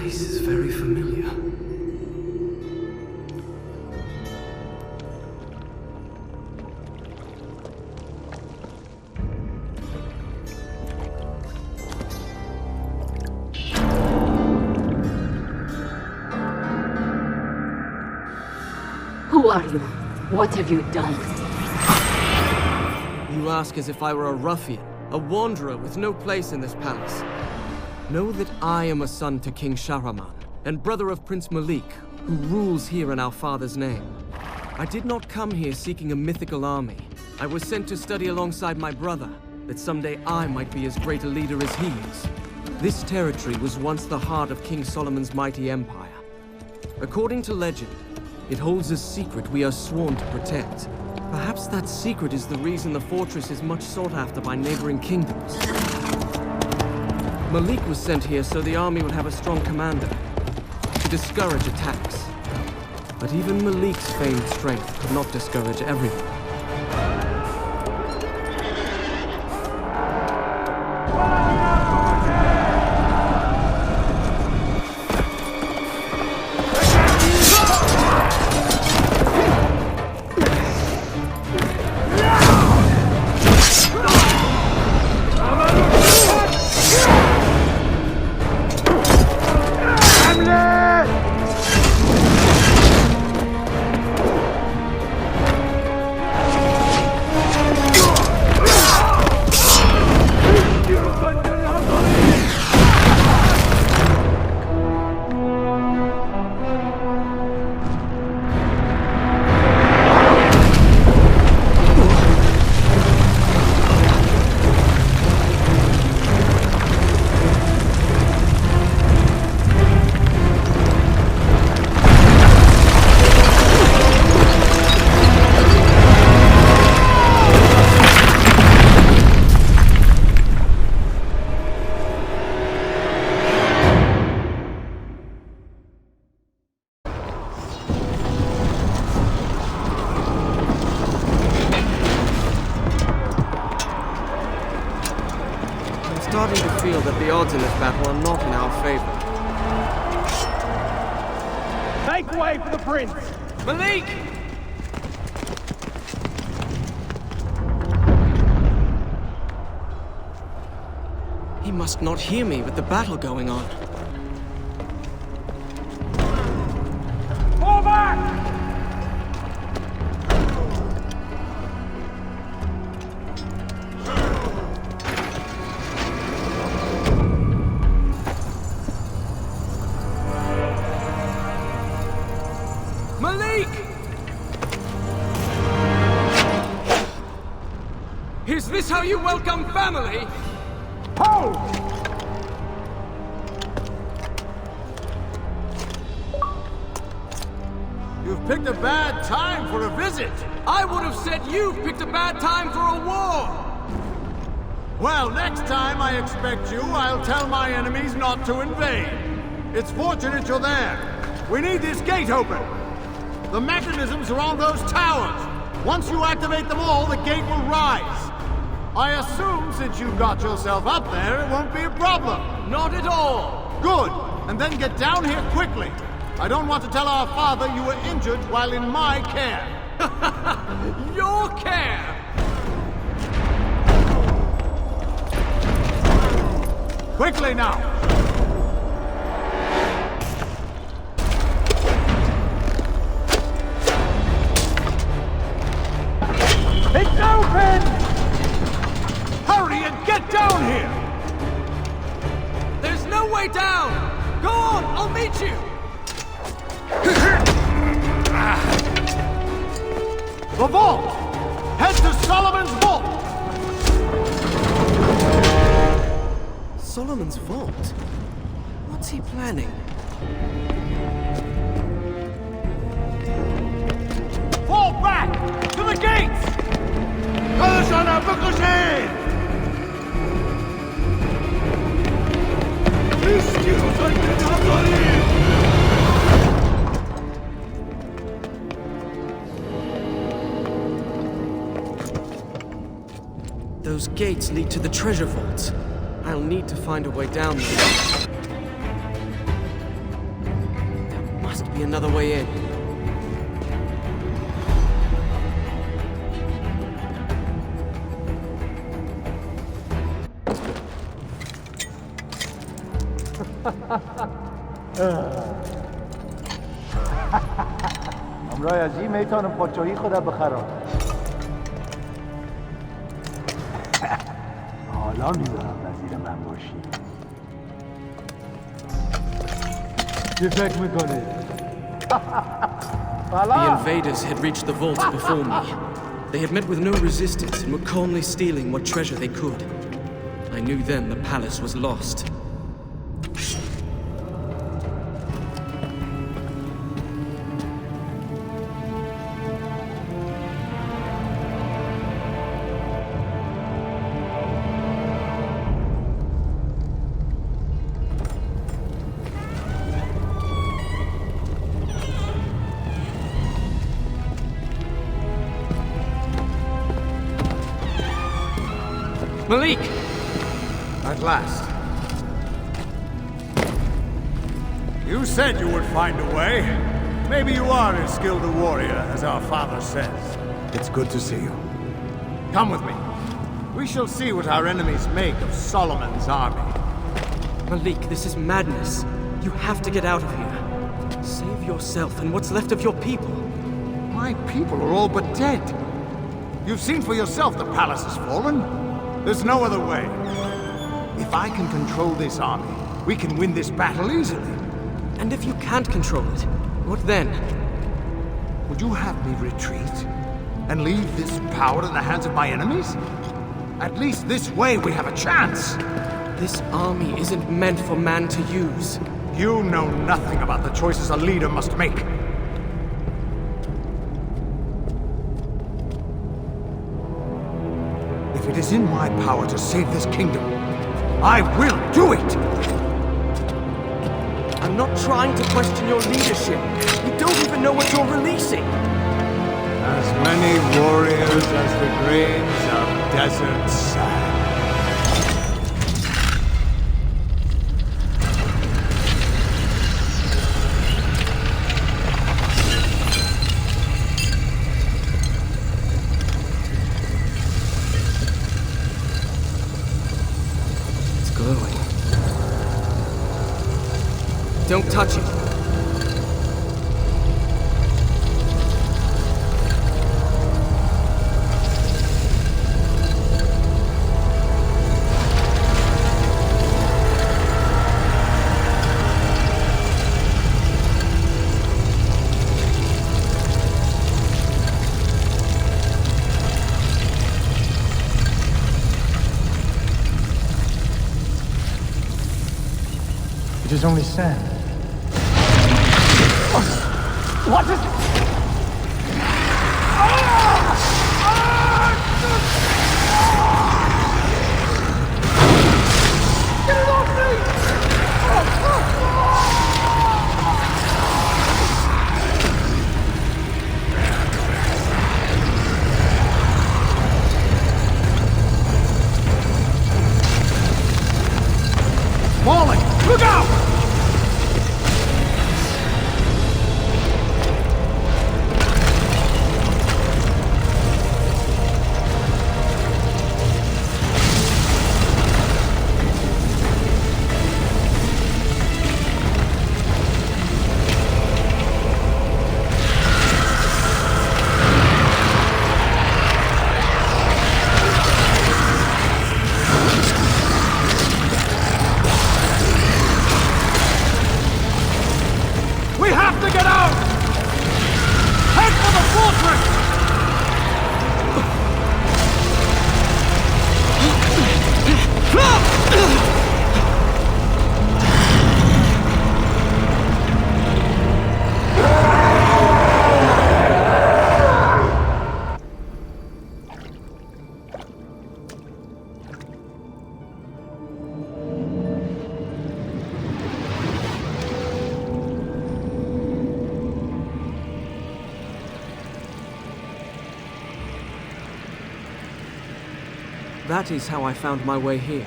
place is very familiar. Who are you? What have you done? You ask as if I were a ruffian, a wanderer with no place in this palace. Know that I am a son to King Shahraman, and brother of Prince Malik, who rules here in our father's name. I did not come here seeking a mythical army. I was sent to study alongside my brother, that someday I might be as great a leader as he is. This territory was once the heart of King Solomon's mighty empire. According to legend, it holds a secret we are sworn to protect. Perhaps that secret is the reason the fortress is much sought after by neighboring kingdoms. Malik was sent here so the army would have a strong commander, to discourage attacks. But even Malik's famed strength could not discourage everyone. I'm starting to feel that the odds in this battle are not in our favor. Make way for the prince! Malik! He must not hear me with the battle going on. Fall back! Malik! Is this how you welcome family? Hold! You've picked a bad time for a visit. I would have said you've picked a bad time for a war! Well, next time I expect you, I'll tell my enemies not to invade. It's fortunate you're there. We need this gate open. The mechanisms are on those towers. Once you activate them all, the gate will rise. I assume since you got yourself up there, it won't be a problem. Not at all! Good. And then get down here quickly. I don't want to tell our father you were injured while in my care. Your care! Quickly now! It's open! Hurry and get down here! There's no way down! Go on, I'll meet you! The vault! Head to Solomon's vault! Solomon's vault? What's he planning? Fall back! To the gates! Those gates lead to the treasure vaults. I'll need to find a way down there. be another way in. امرای عجیب میتونم پاچوهی خودم بخرم. حالا میذارم وزیر من باشی. چی فکر میکنی؟ The invaders had reached the vault before me. They had met with no resistance and were calmly stealing what treasure they could. I knew then the palace was lost. Malik! At last. You said you would find a way. Maybe you are as skilled a warrior as our father says. It's good to see you. Come with me. We shall see what our enemies make of Solomon's army. Malik, this is madness. You have to get out of here. Save yourself and what's left of your people. My people are all but dead. You've seen for yourself the palace has fallen. There's no other way. If I can control this army, we can win this battle easily. And if you can't control it, what then? Would you have me retreat? And leave this power in the hands of my enemies? At least this way we have a chance. This army isn't meant for man to use. You know nothing about the choices a leader must make. If it is in my power to save this kingdom, I will do it! I'm not trying to question your leadership. You don't even know what you're releasing. As many warriors as the grains of desert sand. Don't touch it. It is only sand. What is... Get it off me! Falling! Look out! That is how I found my way here.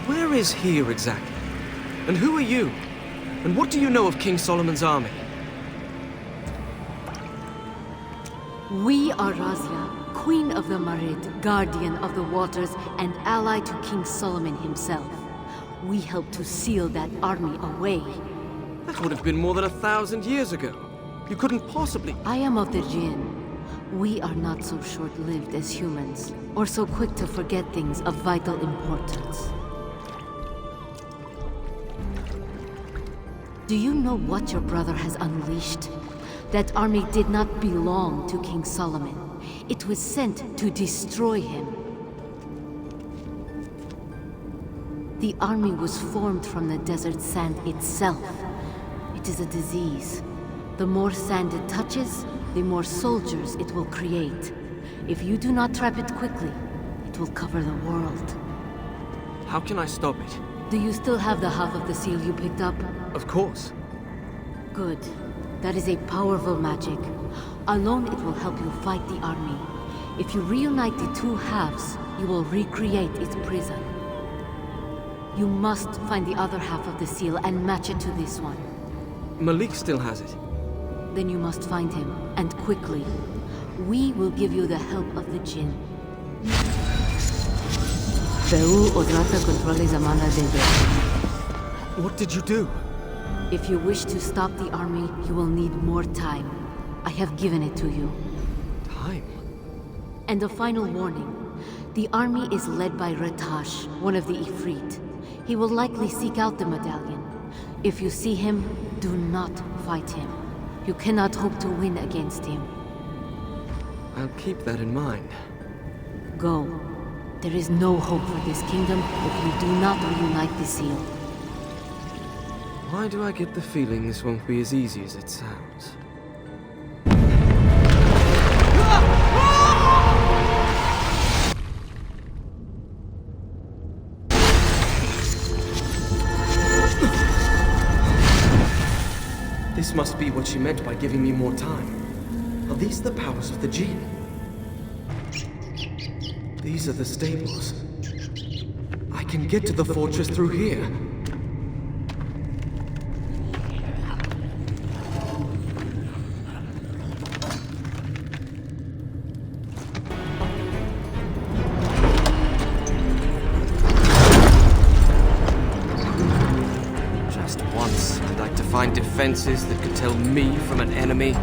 Where is here exactly? And who are you? And what do you know of King Solomon's army? We are Razia, Queen of the Marid, Guardian of the Waters, and ally to King Solomon himself. We helped to seal that army away. That would have been more than 1,000 years ago. You couldn't possibly... I am of the Jinn. We are not so short-lived as humans, or so quick to forget things of vital importance. Do you know what your brother has unleashed? That army did not belong to King Solomon. It was sent to destroy him. The army was formed from the desert sand itself. It is a disease. The more sand it touches, the more soldiers it will create. If you do not trap it quickly, it will cover the world. How can I stop it? Do you still have the half of the seal you picked up? Of course. Good. That is a powerful magic. Alone it will help you fight the army. If you reunite the two halves, you will recreate its prison. You must find the other half of the seal and match it to this one. Malik still has it. Then you must find him, and quickly. We will give you the help of the Jinn. What did you do? If you wish to stop the army, you will need more time. I have given it to you. Time? And a final warning. The army is led by Ratash, one of the Ifrit. He will likely seek out the medallion. If you see him, do not fight him. You cannot hope to win against him. I'll keep that in mind. Go. There is no hope for this kingdom if you do not reunite the seal. Why do I get the feeling this won't be as easy as it sounds? This must be what she meant by giving me more time. Are these the powers of the Jinn? These are the stables. I can get to the fortress through here. Just once, I'd like to find defenses that could tell me from an enemy.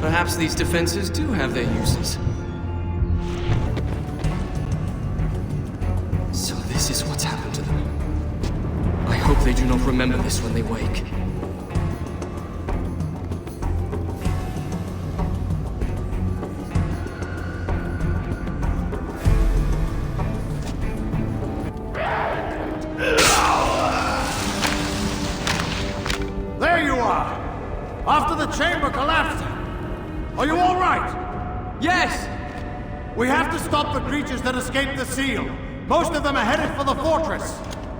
Perhaps these defenses do have their uses. So this is what's happened to them. I hope they do not remember this when they wake. There you are! After the chamber collapsed! Are you all right? Yes! We have to stop the creatures that escaped the seal. Most of them are headed for the fortress.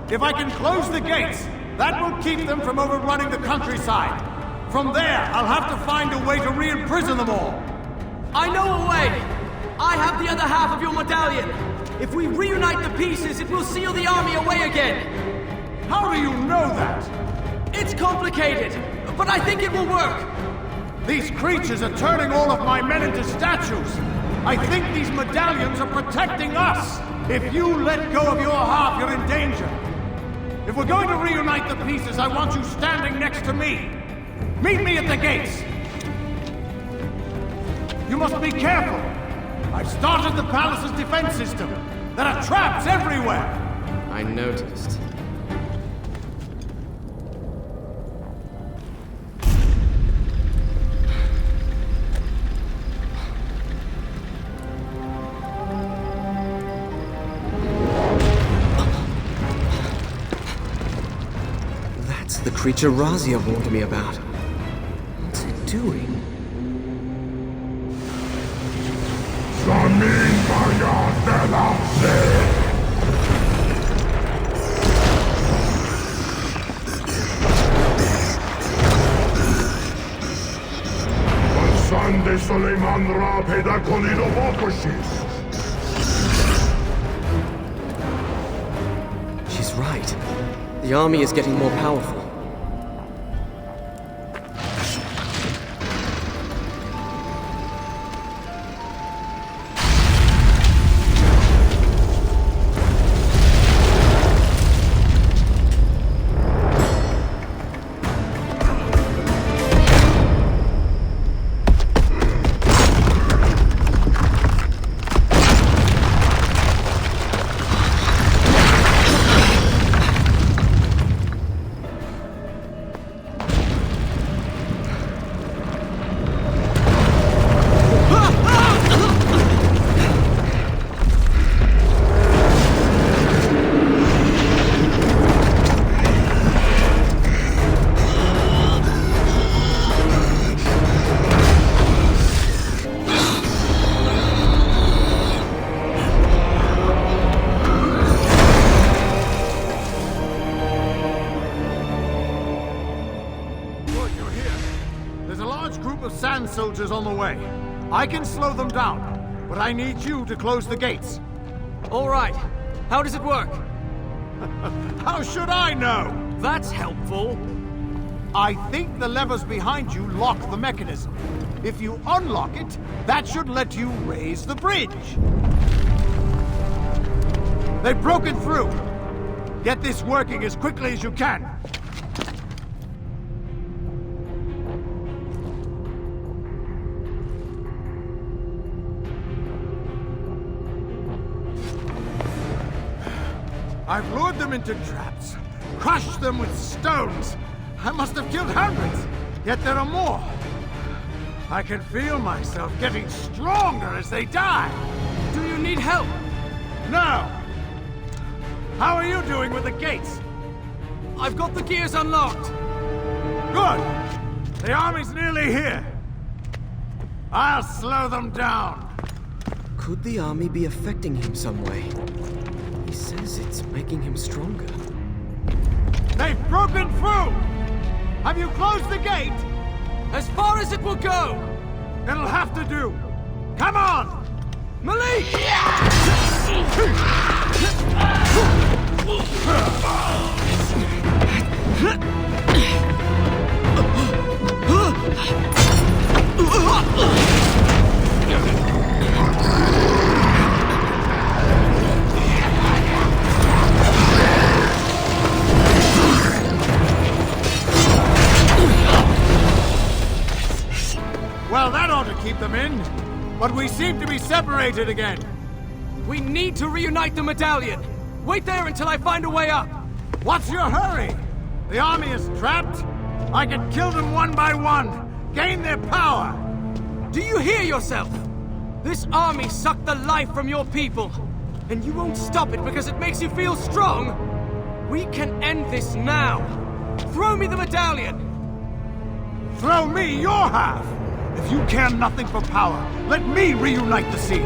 If I can close the gates, that will keep them from overrunning the countryside. From there, I'll have to find a way to re-imprison them all. I know a way! I have the other half of your medallion! If we reunite the pieces, it will seal the army away again! How do you know that? It's complicated, but I think it will work! These creatures are turning all of my men into statues. I think these medallions are protecting us. If you let go of your half, you're in danger. If we're going to reunite the pieces, I want you standing next to me. Meet me at the gates. You must be careful. I've started the palace's defense system. There are traps everywhere. I noticed. The creature Razia warned me about. What's it doing? She's right. The army is getting more powerful. Soldiers on the way. I can slow them down, but I need you to close the gates. All right. How does it work? How should I know? That's helpful. I think the levers behind you lock the mechanism. If you unlock it, that should let you raise the bridge. They've broken through. Get this working as quickly as you can. I've lured them into traps, crushed them with stones. I must have killed hundreds, yet there are more. I can feel myself getting stronger as they die. Do you need help? No. How are you doing with the gates? I've got the gears unlocked. Good. The army's nearly here. I'll slow them down. Could the army be affecting him some way? He says it's making him stronger. They've broken through! Have you closed the gate? As far as it will go! It'll have to do. Come on! Malik! Well, that ought to keep them in. But we seem to be separated again. We need to reunite the medallion. Wait there until I find a way up. What's your hurry? The army is trapped. I can kill them one by one. Gain their power. Do you hear yourself? This army sucked the life from your people. And you won't stop it because it makes you feel strong. We can end this now. Throw me the medallion. Throw me your half. If you care nothing for power, let me reunite the seal.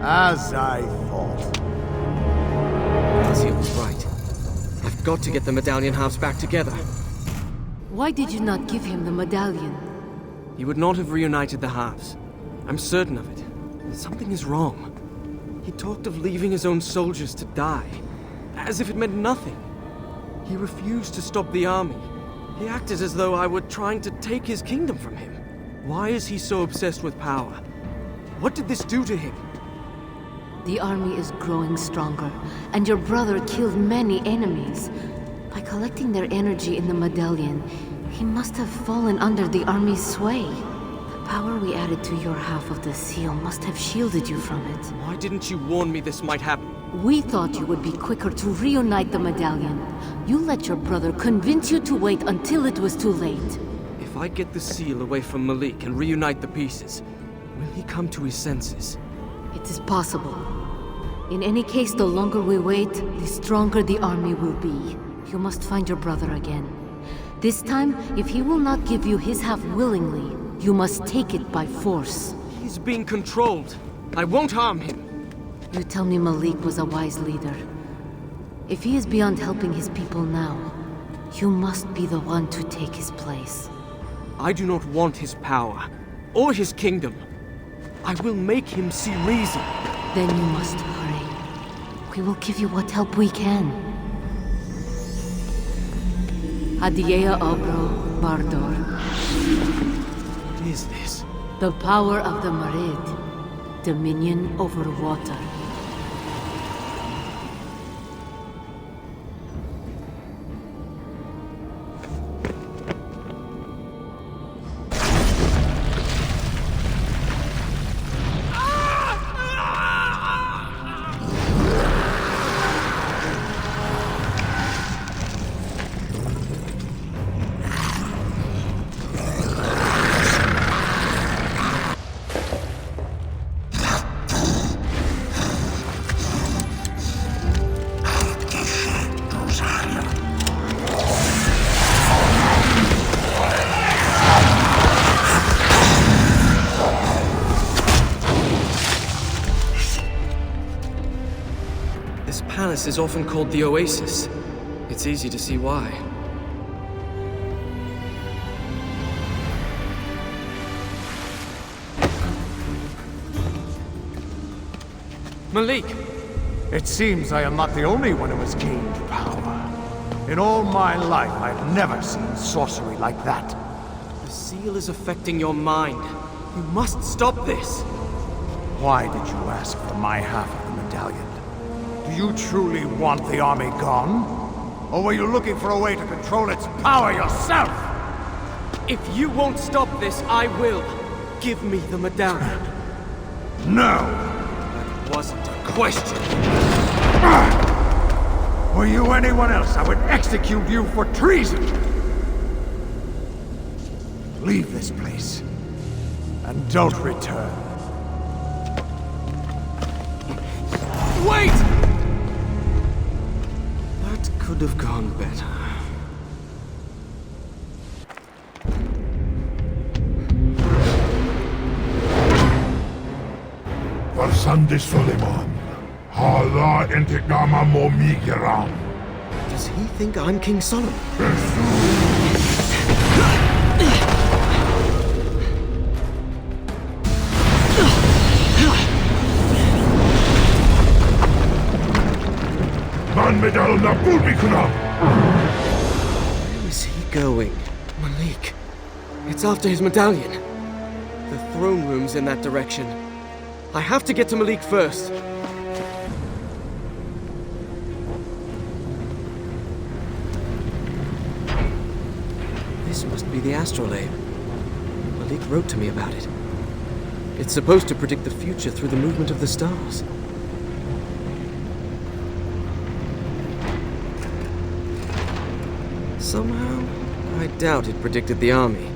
As I thought. Basil was right. I've got to get the medallion halves back together. Why did you not give him the medallion? He would not have reunited the halves. I'm certain of it. Something is wrong. He talked of leaving his own soldiers to die, as if it meant nothing. He refused to stop the army. He acted as though I were trying to take his kingdom from him. Why is he so obsessed with power? What did this do to him? The army is growing stronger, and your brother killed many enemies. By collecting their energy in the medallion, he must have fallen under the army's sway. The power we added to your half of the seal must have shielded you from it. Why didn't you warn me this might happen? We thought you would be quicker to reunite the medallion. You let your brother convince you to wait until it was too late. If I get the seal away from Malik and reunite the pieces, will he come to his senses? It is possible. In any case, the longer we wait, the stronger the army will be. You must find your brother again. This time, if he will not give you his half willingly, you must take it by force. He's being controlled. I won't harm him. You tell me Malik was a wise leader. If he is beyond helping his people now, you must be the one to take his place. I do not want his power, or his kingdom. I will make him see reason. Then you must hurry. We will give you what help we can. Adiea Obro Bardor. What is this? The power of the Marid. Dominion over water. This palace is often called the Oasis. It's easy to see why. Malik! It seems I am not the only one who has gained power. In all my life, I've never seen sorcery like that. The seal is affecting your mind. You must stop this. Why did you ask for my half of the medallion? Do you truly want the army gone? Or were you looking for a way to control its power yourself? If you won't stop this, I will. Give me the medallion. No! Wasn't a question. Were you anyone else, I would execute you for treason! Leave this place. And don't return. Wait! That could have gone better. Farsande Suleiman. Hala intikama mo migiram. Does he think I'm King Solomon? Man medal na bulbikunam. Where is he going? Malik. It's after his medallion. The throne room's in that direction. I have to get to Malik first. This must be the astrolabe. Malik wrote to me about it. It's supposed to predict the future through the movement of the stars. Somehow, I doubt it predicted the army.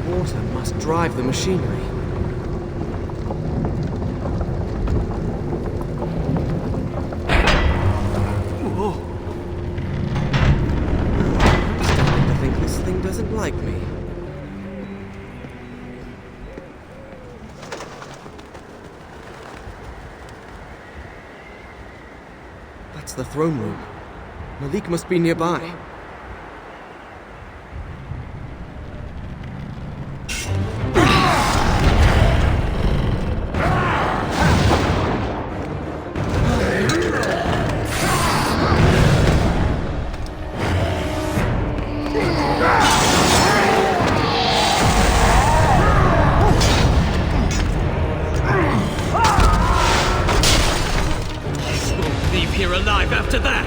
The water must drive the machinery. Whoa! I'm starting to think this thing doesn't like me. That's the throne room. Malik must be nearby. Leave here alive after that!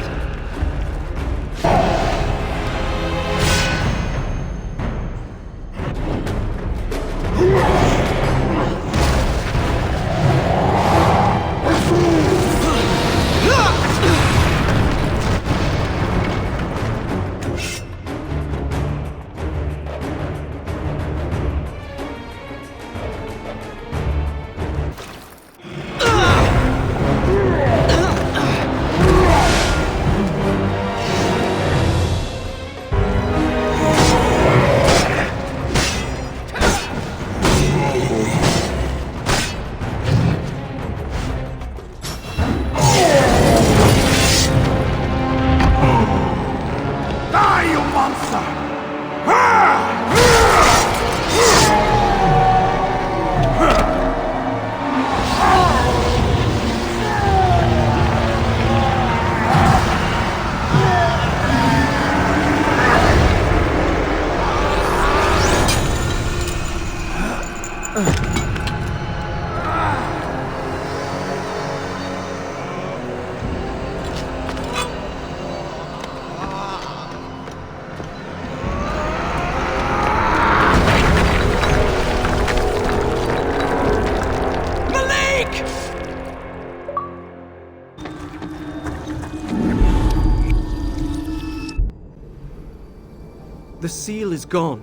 The seal is gone.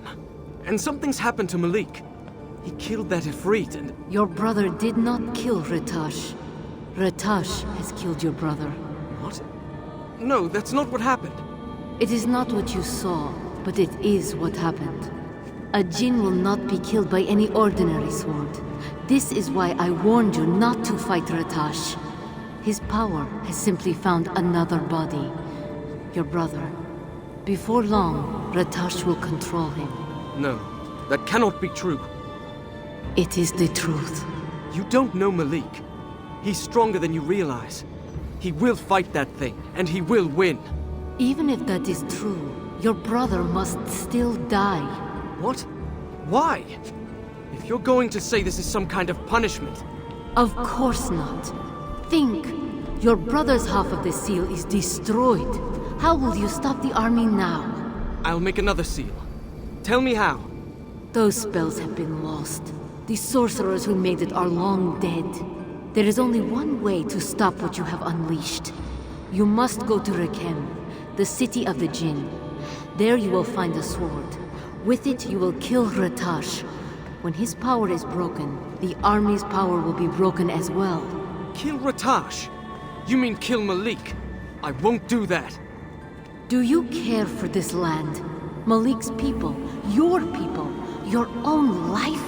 And something's happened to Malik. He killed that Ifrit and... Your brother did not kill Ratash. Ratash has killed your brother. What? No, that's not what happened. It is not what you saw, but it is what happened. A Jinn will not be killed by any ordinary sword. This is why I warned you not to fight Ratash. His power has simply found another body. Your brother. Before long, Ratash will control him. No, that cannot be true. It is the truth. You don't know Malik. He's stronger than you realize. He will fight that thing, and he will win. Even if that is true, your brother must still die. What? Why? If you're going to say this is some kind of punishment... Of course not. Think. Your brother's half of the seal is destroyed. How will you stop the army now? I'll make another seal. Tell me how. Those spells have been lost. The sorcerers who made it are long dead. There is only one way to stop what you have unleashed. You must go to Rekem, the city of the Jinn. There you will find a sword. With it you will kill Ratash. When his power is broken, the army's power will be broken as well. Kill Ratash? You mean kill Malik? I won't do that. Do you care for this land? Malik's people, your own life?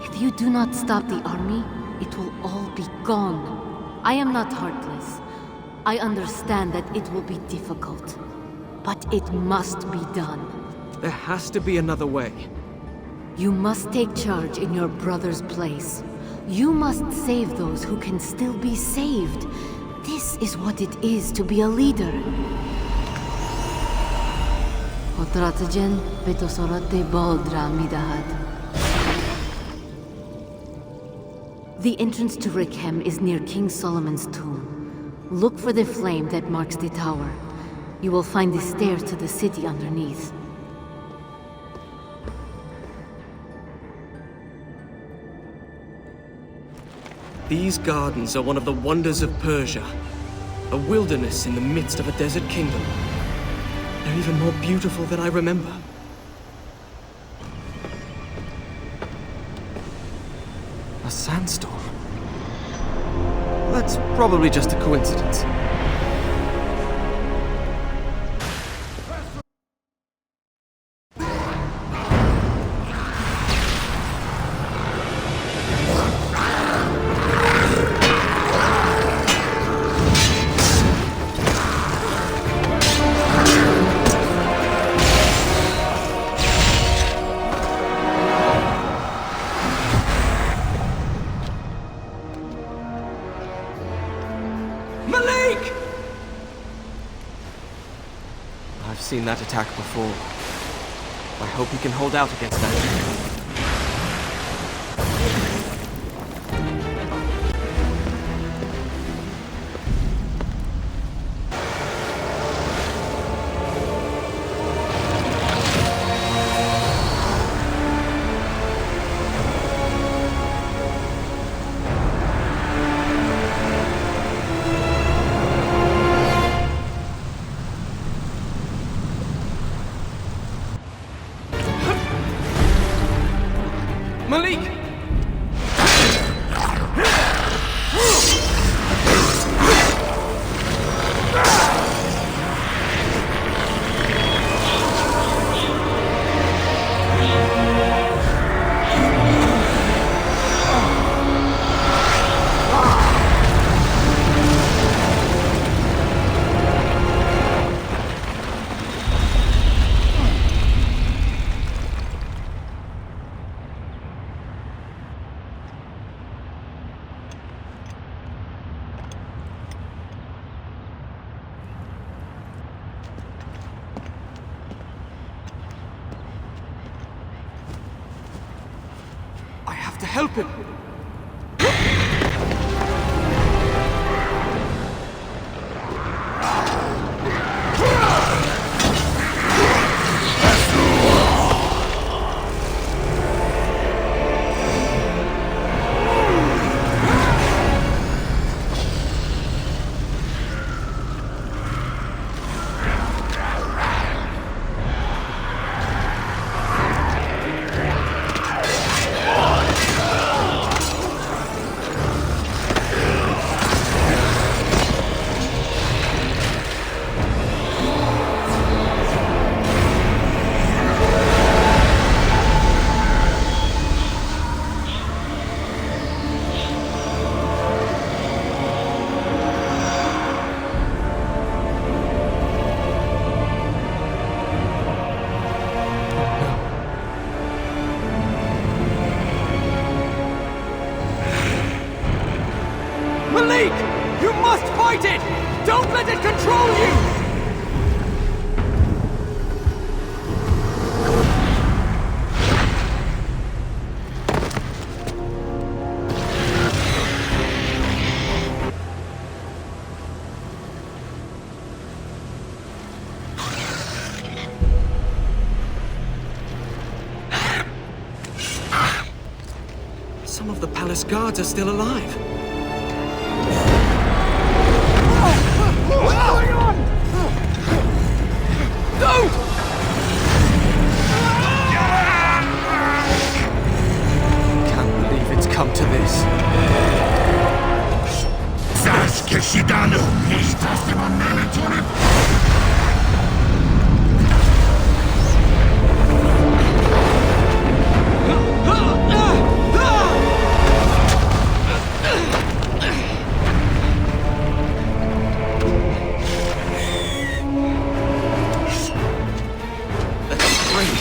If you do not stop the army, it will all be gone. I am not heartless. I understand that it will be difficult. But it must be done. There has to be another way. You must take charge in your brother's place. You must save those who can still be saved. This is what it is to be a leader. The entrance to Rekem is near King Solomon's tomb. Look for the flame that marks the tower. You will find the stairs to the city underneath. These gardens are one of the wonders of Persia. A wilderness in the midst of a desert kingdom. They're even more beautiful than I remember. A sandstorm. That's probably just a coincidence. Malik! I've seen that attack before. I hope he can hold out against that. Malik! I have to help him. Some of the palace guards are still alive. What's going on? Don't! Can't believe it's come to this. That strength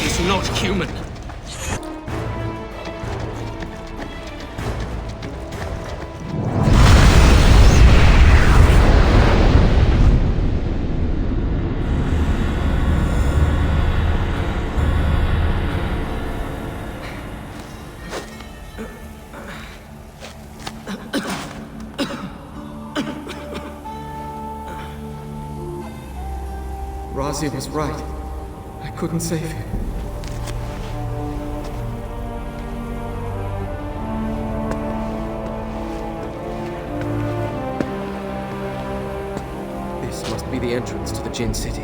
is not human. Razi was right. I couldn't save him. This must be the entrance to the Jinn City.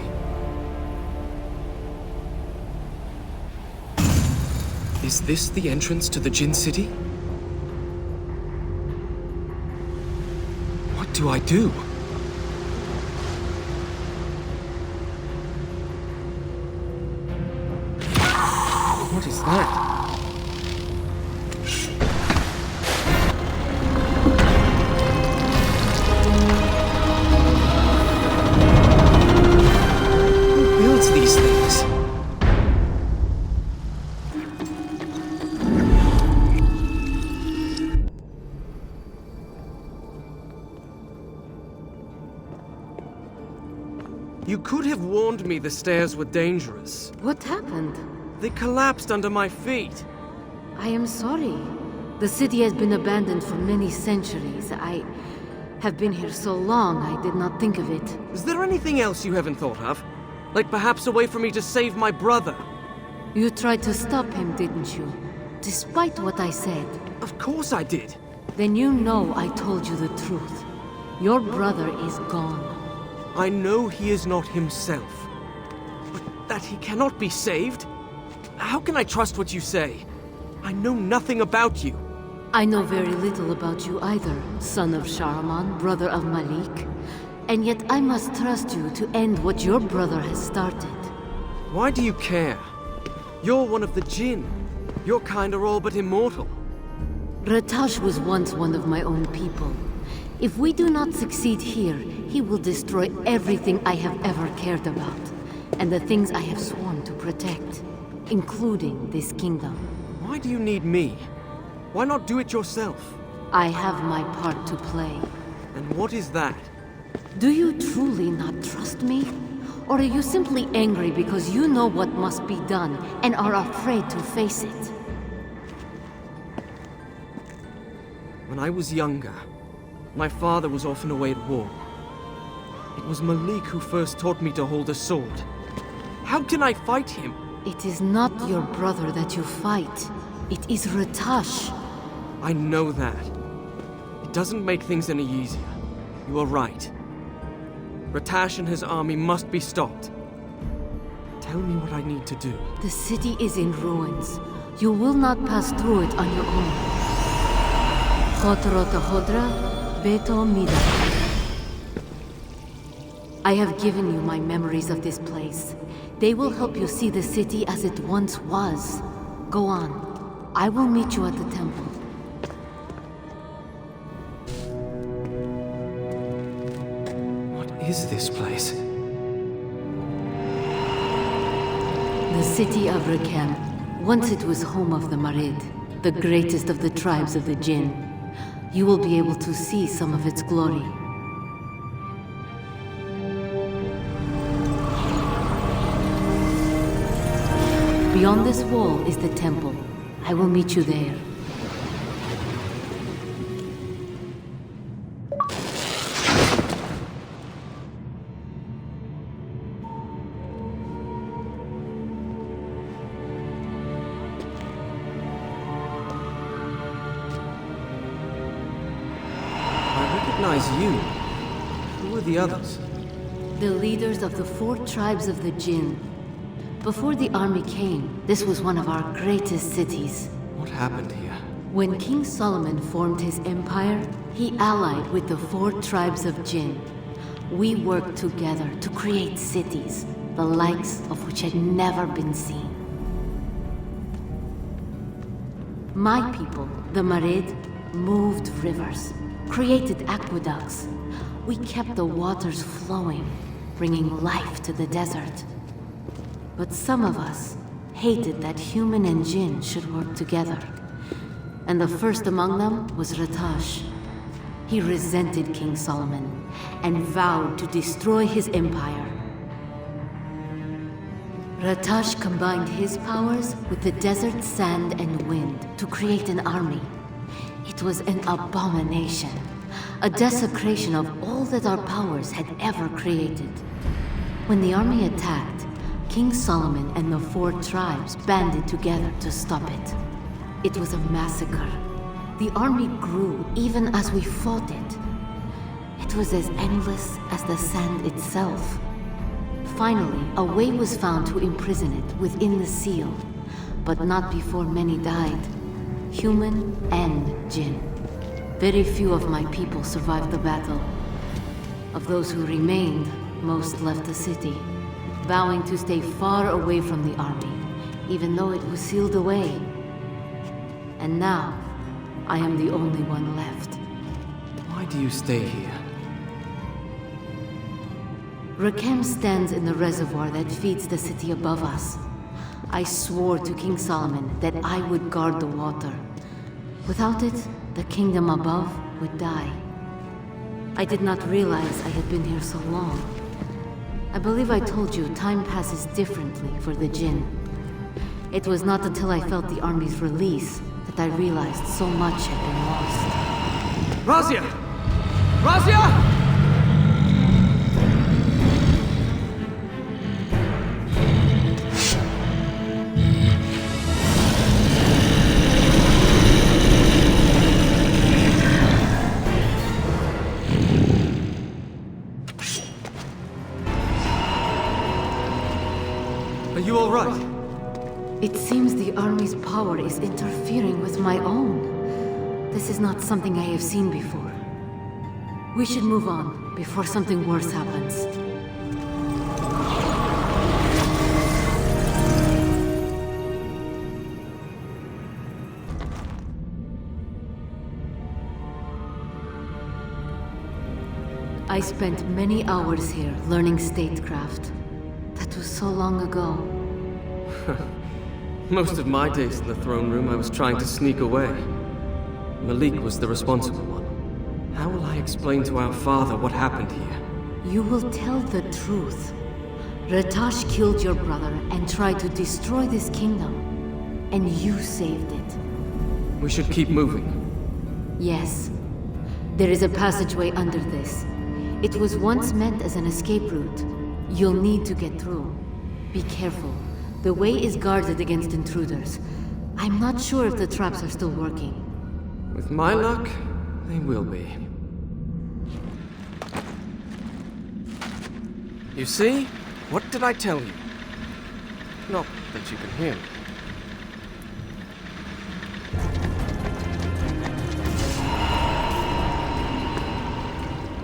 Is this the entrance to the Jinn City? What do I do? What is that? Who builds these things? You could have warned me the stairs were dangerous. What happened? They collapsed under my feet. I am sorry. The city has been abandoned for many centuries. I have been here so long, I did not think of it. Is there anything else you haven't thought of? Like perhaps a way for me to save my brother? You tried to stop him, didn't you? Despite what I said. Of course I did. Then you know I told you the truth. Your brother is gone. I know he is not himself. But that he cannot be saved? How can I trust what you say? I know nothing about you. I know very little about you either, son of Shahraman, brother of Malik. And yet I must trust you to end what your brother has started. Why do you care? You're one of the Jinn. Your kind are all but immortal. Ratash was once one of my own people. If we do not succeed here, he will destroy everything I have ever cared about, and the things I have sworn to protect, including this kingdom. Why do you need me? Why not do it yourself? I have my part to play. And what is that? Do you truly not trust me? Or are you simply angry because you know what must be done and are afraid to face it? When I was younger, my father was often away at war. It was Malik who first taught me to hold a sword. How can I fight him? It is not your brother that you fight. It is Ratash. I know that. It doesn't make things any easier. You are right. Ratash and his army must be stopped. Tell me what I need to do. The city is in ruins. You will not pass through it on your own. Khotrota Hodra, Beto Mida. I have given you my memories of this place. They will help you see the city as it once was. Go on. I will meet you at the temple. What is this place? The city of Rakem. Once it was home of the Marid, the greatest of the tribes of the Jinn. You will be able to see some of its glory. Beyond this wall is the temple. I will meet you there. recognize you. Who are the others? The leaders of the 4 tribes of the Jinn. Before the army came, this was one of our greatest cities. What happened here? When King Solomon formed his empire, he allied with the 4 tribes of Jinn. We worked together to create cities, the likes of which had never been seen. My people, the Marid, moved rivers, created aqueducts. We kept the waters flowing, bringing life to the desert. But some of us hated that human and Jinn should work together. And the first among them was Ratash. He resented King Solomon and vowed to destroy his empire. Ratash combined his powers with the desert, sand, and wind to create an army. It was an abomination, a desecration of all that our powers had ever created. When the army attacked, King Solomon and the 4 tribes banded together to stop it. It was a massacre. The army grew even as we fought it. It was as endless as the sand itself. Finally, a way was found to imprison it within the seal, but not before many died, human and Jinn. Very few of my people survived the battle. Of those who remained, most left the city, vowing to stay far away from the army, even though it was sealed away. And now, I am the only one left. Why do you stay here? Rakem stands in the reservoir that feeds the city above us. I swore to King Solomon that I would guard the water. Without it, the kingdom above would die. I did not realize I had been here so long. I believe I told you time passes differently for the Jinn. It was not until I felt the army's release that I realized so much had been lost. Razia! Razia! Are you all right? It seems the army's power is interfering with my own. This is not something I have seen before. We should move on before something worse happens. I spent many hours here learning statecraft. That was so long ago. Most of my days in the throne room, I was trying to sneak away. Malik was the responsible one. How will I explain to our father what happened here? You will tell the truth. Ratash killed your brother and tried to destroy this kingdom. And you saved it. We should keep moving. Yes. There is a passageway under this. It was once meant as an escape route. You'll need to get through. Be careful. The way is guarded against intruders. I'm not sure if the traps are still working. With my luck, they will be. You see? What did I tell you? Not that you can hear me.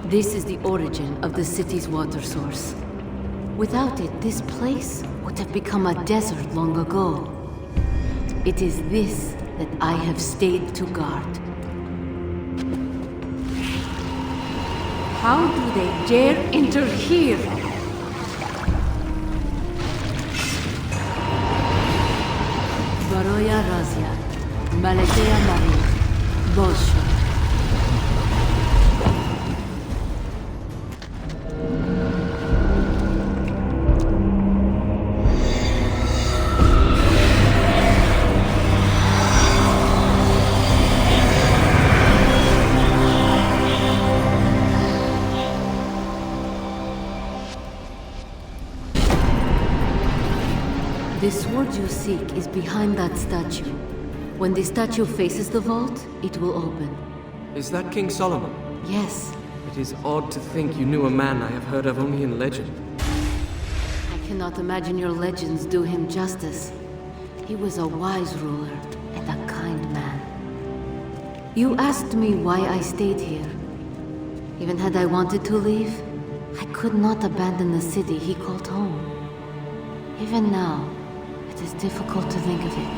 This is the origin of the city's water source. Without it, this place would have become a desert long ago. It is this that I have stayed to guard. How do they dare enter here? Baroya Razia, Maletea Maria, Bosho. The sword you seek is behind that statue. When the statue faces the vault, it will open. Is that King Solomon? Yes, It is odd to think you knew a man I have heard of only in legend. I cannot imagine your legends do him justice. He was a wise ruler and a kind man. You asked me why I stayed here. Even had I wanted to leave, I could not abandon the city he called home. Even now, it is difficult to think of it.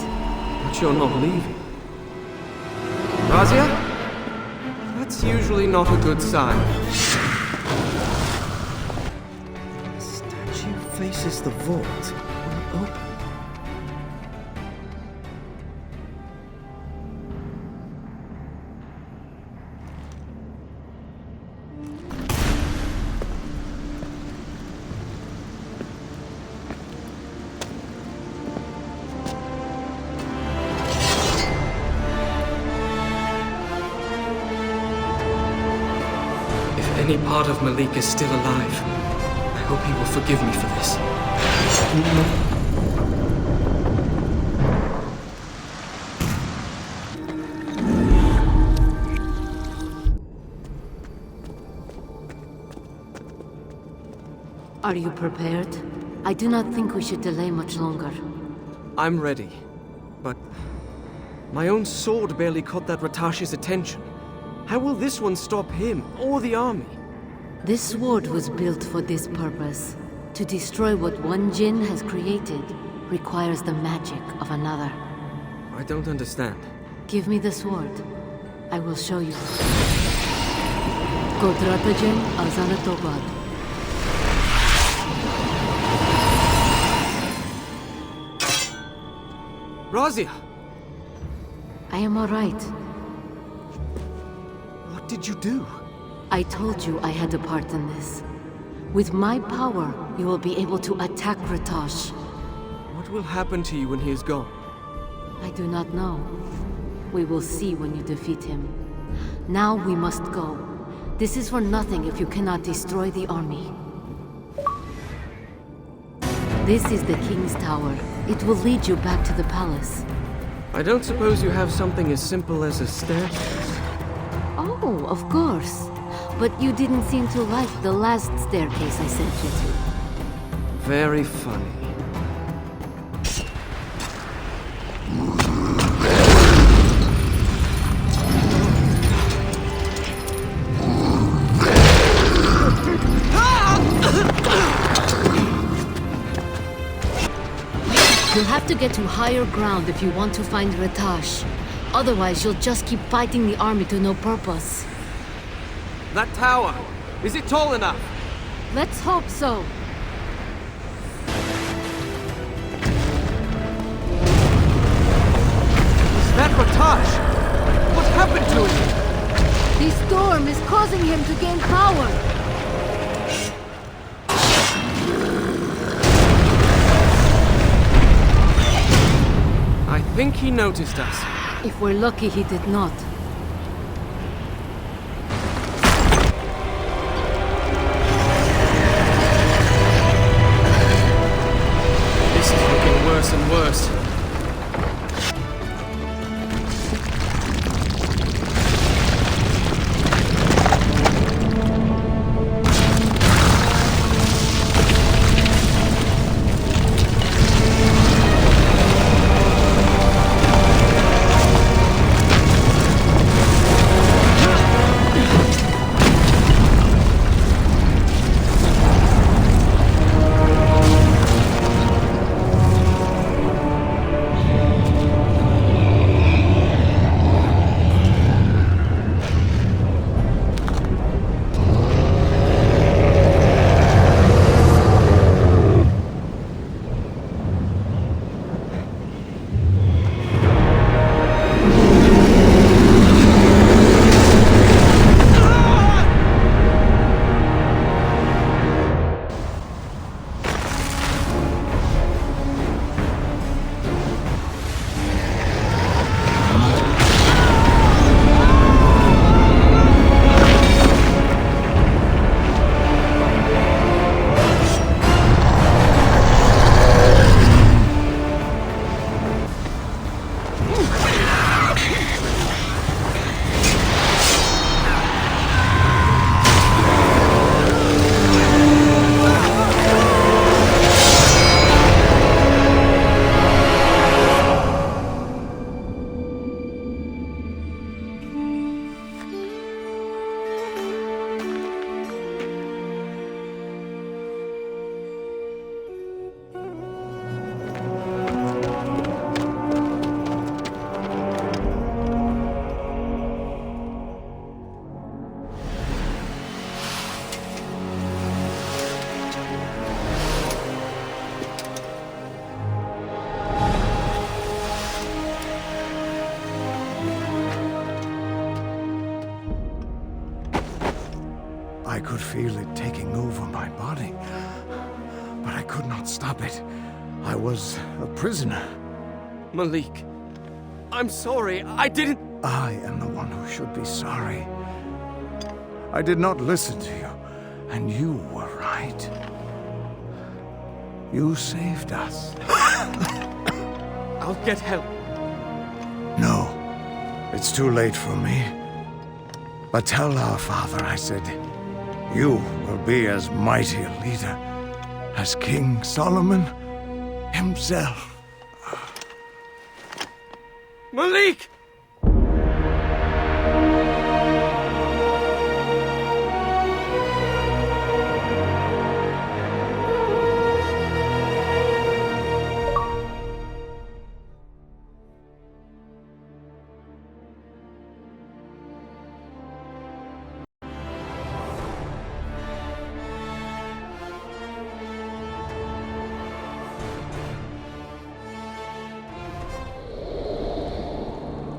But you're not leaving. Razia? That's usually not a good sign. The statue faces the vault. Will open. Any part of Malik is still alive. I hope he will forgive me for this. Are you prepared? I do not think we should delay much longer. I'm ready. But my own sword barely caught that Ratash's attention. How will this one stop him, or the army? This sword was built for this purpose. To destroy what one Jinn has created requires the magic of another. I don't understand. Give me the sword. I will show you. Godratajen Azanatogad. Razia! I am alright. What did you do? I told you I had a part in this. With my power, you will be able to attack Ratash. What will happen to you when he is gone? I do not know. We will see when you defeat him. Now we must go. This is for nothing if you cannot destroy the army. This is the King's Tower. It will lead you back to the palace. I don't suppose you have something as simple as a staircase? Oh, of course. But you didn't seem to like the last staircase I sent you to. Very funny. You'll have to get to higher ground if you want to find Ratash. Otherwise, you'll just keep fighting the army to no purpose. That tower! Is it tall enough? Let's hope so. Is that Ratash? What happened to him? The storm is causing him to gain power. I think he noticed us. If we're lucky, he did not. This is looking worse and worse. could feel it taking over my body, but I could not stop it. I was a prisoner. Malik, I'm sorry. I didn't... I am the one who should be sorry. I did not listen to you, and you were right. You saved us. I'll get help. No, it's too late for me. But tell our father I said, you will be as mighty a leader as King Solomon himself. Malik!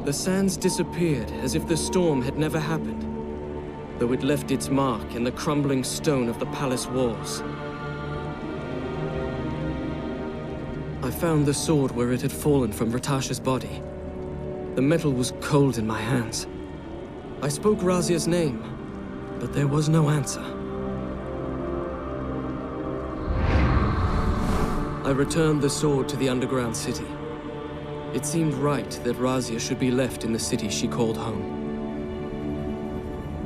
The sands disappeared as if the storm had never happened, though it left its mark in the crumbling stone of the palace walls. I found the sword where it had fallen from Ratasha's body. The metal was cold in my hands. I spoke Razia's name, but there was no answer. I returned the sword to the underground city. It seemed right that Razia should be left in the city she called home.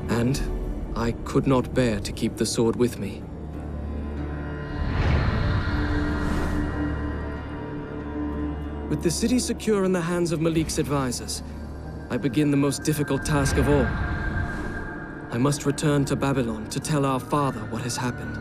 And I could not bear to keep the sword with me. With the city secure in the hands of Malik's advisors, I begin the most difficult task of all. I must return to Babylon to tell our father what has happened.